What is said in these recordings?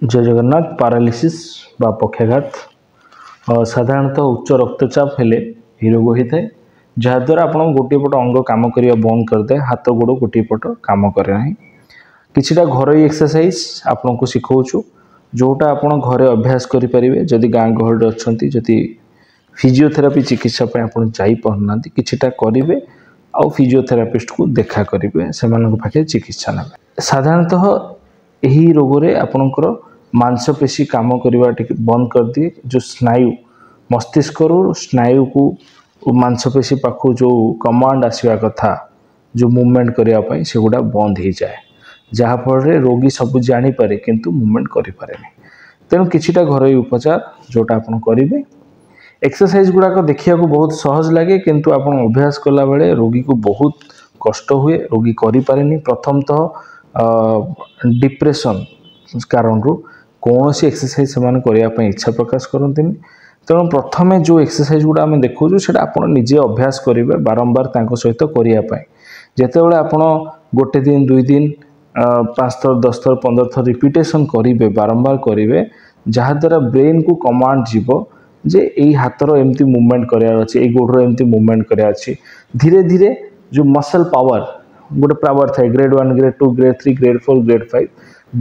जय जगन्नाथ पैरालिसिस बा पक्षाघात साधारणतः उच्च रक्तचाप हेले ही रोग होता है जहाद्वारा आप गोटे पट अंग काम करने बंद करदे हाथ गोड़ गोटे पट काम करे ना किछिटा घरोई एक्सरसाइज आपन को शिखाऊँ जोटा आप घरे अभ्यास करेंगे जदि गाँ गहल अच्छा जदि फिजियोथेरापी चिकित्सा आप जापना किछिटा करेंगे आउ फिजियोथेरापिस्ट को देखा करेंगे से पाखे चिकित्सा ना साधारणतः यही रोग आपणकर मांसपेशी काम करवा बंद कर दिए जो स्नायु मस्तिष्क स्नायु को मांसपेशी पाखु जो कमांड आसवा कथा जो मूवमेंट करने से गुड़ा बंद हो जाए जहाँफल रोगी सब जानीपे किंतु मूवमेंट करें तेणु किछिटा घरोई उपचार जोटा आप करेंगे एक्सरसाइज गुड़ाक देखा बहुत सहज लगे किंतु आप अभ्यास कला बेले रोगी को बहुत कष्ट हुए रोगी करें प्रथमतः डिप्रेशन कारण कौन सी एक्सरसाइज से इच्छा प्रकाश करते तेणु प्रथमे जो एक्सरसाइज गुड़ा आम देखो से निजे अभ्यास करेंगे बारंबार सहित करने जिते आप गोटे दिन 2 दिन 5 थर 10 थर 15 थर रिपीटेशन करेंगे बारंबार करेंगे जहाद्वारा ब्रेन को कमांड जीव जे यही हाथर एमती मूवमेंट करार अच्छे यही गोड़ एमती मूवमेंट करार अच्छे धीरे धीरे जो मसल पावर गोटे पावर थाए grade 1 grade 2 grade 3 grade 4 grade 5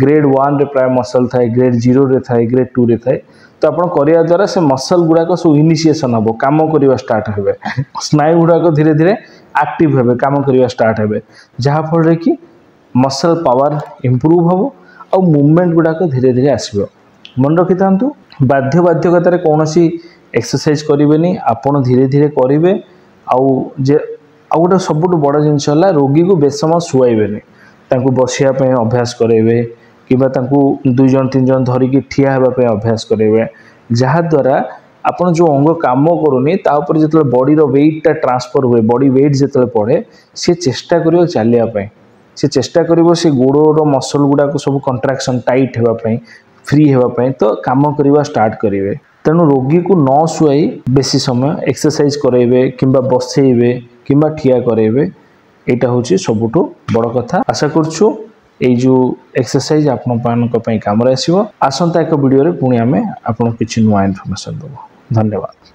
grade 1 रे प्राय मसल थाए ग्रेड 0 रे थाए ग्रेड 2 रे थाए तो आप करने द्वारा से मसल गुड़ाक सब इनिशिएशन हम कम करवा स्टार्ट हे स्नायु गुड़ाक धीरे धीरे एक्टिव हे कम करवा स्टार्ट हे जहाँफल कि मसल पावर इम्प्रूव हम और मूवमेंट गुड़ाक धीरे धीरे आसो मन रखी था बाध्य बाध्यकतार कौन सी एक्सरसाइज करेंगे आपड़ धीरे धीरे करेंगे गोटे सब बड़ जिनस रोगी को बेस समय शुआबे बसापी अभ्यास करेंगे कि 2 जन 3 जन धरिकी ठिया होगापी अभ्यास करेंगे जहाद्वारा आपन जो अंग काम करूनी जो बॉडी वेटटा ट्रांसफर हुए बॉडी वेट जो पड़े सी चेष्टा कर चलियापी से चेष्टा कर से गोड़ मसल गुड़ाक सब कंट्राक्शन टाइट होगापी फ्री होगापी तो काम करवा स्टार्ट करेंगे तेणु रोगी को न शुआई बेसी समय एक्सरसाइज करेंगे कि बसइबे कि ठिया करेंगे यहाँ हूँ सबुठ बड़ कथा आशा करूँ ये जो एक्सरसाइज आपण कम आसंता एक वीडियो पुणी आम आपको किसी नुआ इनफर्मेशन देव धन्यवाद।